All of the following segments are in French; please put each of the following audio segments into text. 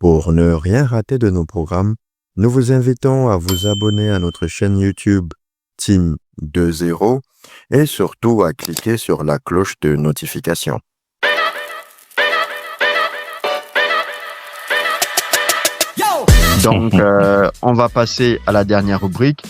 Pour ne rien rater de nos programmes, nous vous invitons à vous abonner à notre chaîne YouTube Team 2.0 et surtout à cliquer sur la cloche de notification. Donc, on va passer à la dernière rubrique.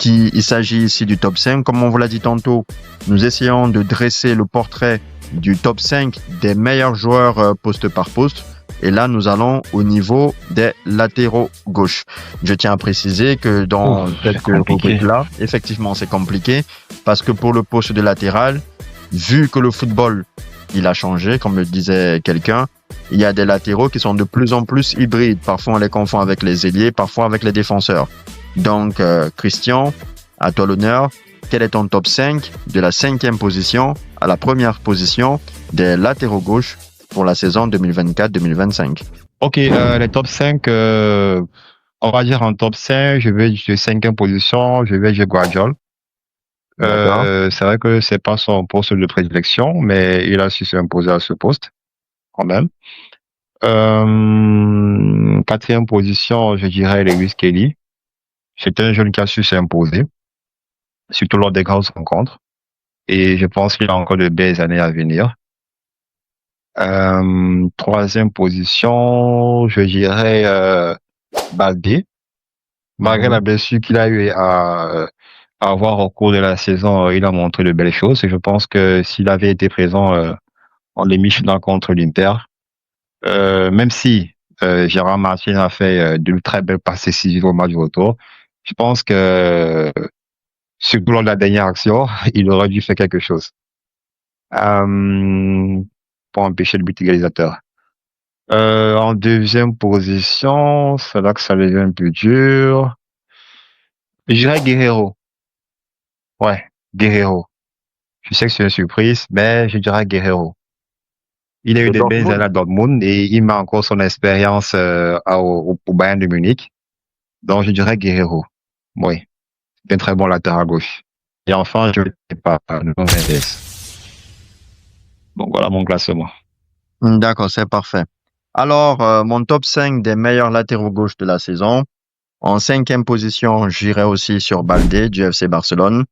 Il s'agit ici du top 5. Comme on vous l'a dit tantôt, nous essayons de dresser le portrait du top 5 des meilleurs joueurs poste par poste. Et là, nous allons au niveau des latéraux gauche. Je tiens à préciser que dans cette rubrique-là, effectivement, c'est compliqué parce que pour le poste de latéral, vu que le football, il a changé, comme le disait quelqu'un, il y a des latéraux qui sont de plus en plus hybrides. Parfois, on les confond avec les ailiers, parfois avec les défenseurs. Donc, Christian, à toi l'honneur. Quel est ton top 5 de la 5e position à la première position des latéraux gauche pour la saison 2024-2025? Ok, les top 5, on va dire en top 5, je vais de 5e position, je vais Guardiola. C'est vrai que c'est pas son poste de prédilection, mais il a su s'imposer à ce poste, quand même. 4e position, je dirais Lewis Kelly. C'est un jeune qui a su s'imposer, surtout lors des grandes rencontres. Et je pense qu'il a encore de belles années à venir. 3e position, je dirais Baldé. Malgré la blessure qu'il a eu à avoir au cours de la saison, il a montré de belles choses. Et je pense que s'il avait été présent en demi-finale contre l'Inter, même si Gérard Martin a fait de très belles passes décisives au match du retour, je pense que surtout lors de la dernière action, il aurait dû faire quelque chose pour empêcher le but égalisateur. En 2e position, c'est là que ça devient un peu dur. Je dirais Guerreiro. Ouais, Guerreiro. Je sais que c'est une surprise, mais je dirais Guerreiro. Il a eu des belles années à Dortmund et il met encore son expérience au Bayern de Munich. Donc, je dirais Guerreiro. Oui, c'est un très bon latéral gauche. Et enfin, je ne sais pas, Nuno Mendes. Donc, voilà mon classement. D'accord, c'est parfait. Alors, mon top 5 des meilleurs latéraux gauche de la saison. En 5e position, j'irai aussi sur Baldé du FC Barcelone.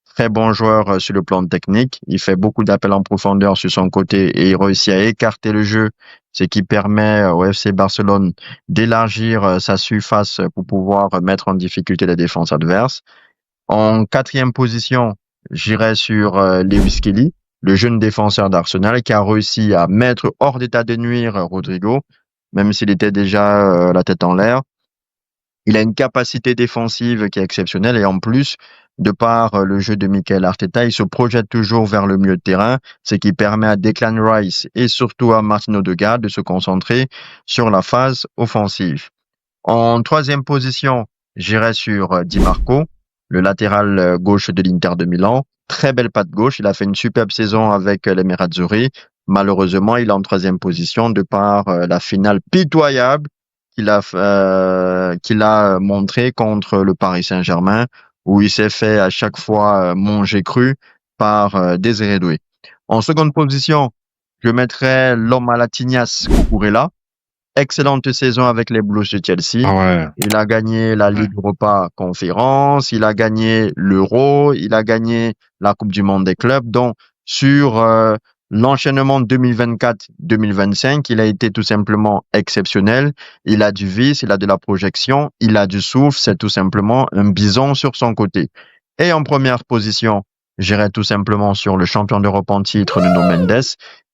Très bon joueur sur le plan technique. Il fait beaucoup d'appels en profondeur sur son côté et il réussit à écarter le jeu, ce qui permet au FC Barcelone d'élargir sa surface pour pouvoir mettre en difficulté les défenses adverses. En 4e position, j'irai sur Lewis Kelly, le jeune défenseur d'Arsenal qui a réussi à mettre hors d'état de nuire Rodrigo, même s'il était déjà la tête en l'air. Il a une capacité défensive qui est exceptionnelle et en plus, de par le jeu de Mikel Arteta, il se projette toujours vers le milieu de terrain, ce qui permet à Declan Rice et surtout à Martin Odegaard de se concentrer sur la phase offensive. En 3e position, j'irai sur Di Marco, le latéral gauche de l'Inter de Milan. Très belle patte gauche, il a fait une superbe saison avec les Nerazzurri. Malheureusement, il est en 3e position de par la finale pitoyable qu'il a montré contre le Paris Saint-Germain, où il s'est fait à chaque fois manger cru par Désiré Doué. En seconde position, je mettrai l'homme à la tignasse, Cucurella. Excellente saison avec les Blues de Chelsea. Ah ouais. Il a gagné la Ligue Europa Conférence, il a gagné l'Euro, il a gagné la Coupe du Monde des clubs. Donc, sur l'enchaînement 2024-2025, il a été tout simplement exceptionnel. Il a du vice, il a de la projection, il a du souffle. C'est tout simplement un bison sur son côté. Et en première position, j'irai tout simplement sur le champion d'Europe en titre, Nuno Mendes,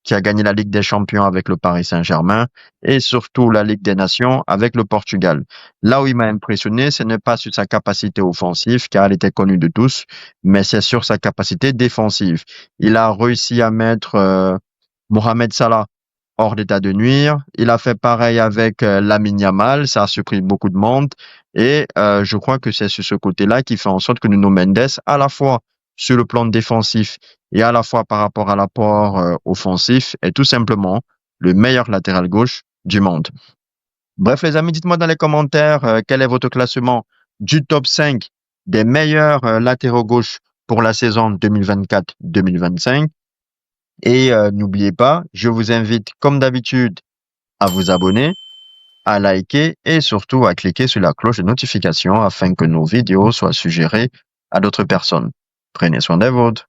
qui a gagné la Ligue des Champions avec le Paris Saint-Germain et surtout la Ligue des Nations avec le Portugal. Là où il m'a impressionné, ce n'est pas sur sa capacité offensive, car elle était connue de tous, mais c'est sur sa capacité défensive. Il a réussi à mettre Mohamed Salah hors d'état de nuire. Il a fait pareil avec Lamine Yamal, ça a surpris beaucoup de monde. Et je crois que c'est sur ce côté-là qui fait en sorte que Nuno Mendes, à la fois sur le plan défensif et à la fois par rapport à l'apport offensif, est tout simplement le meilleur latéral gauche du monde. Bref, les amis, dites-moi dans les commentaires quel est votre classement du top 5 des meilleurs latéraux gauche pour la saison 2024-2025. Et n'oubliez pas, je vous invite, comme d'habitude, à vous abonner, à liker et surtout à cliquer sur la cloche de notification afin que nos vidéos soient suggérées à d'autres personnes. Prenez soin des vôtres.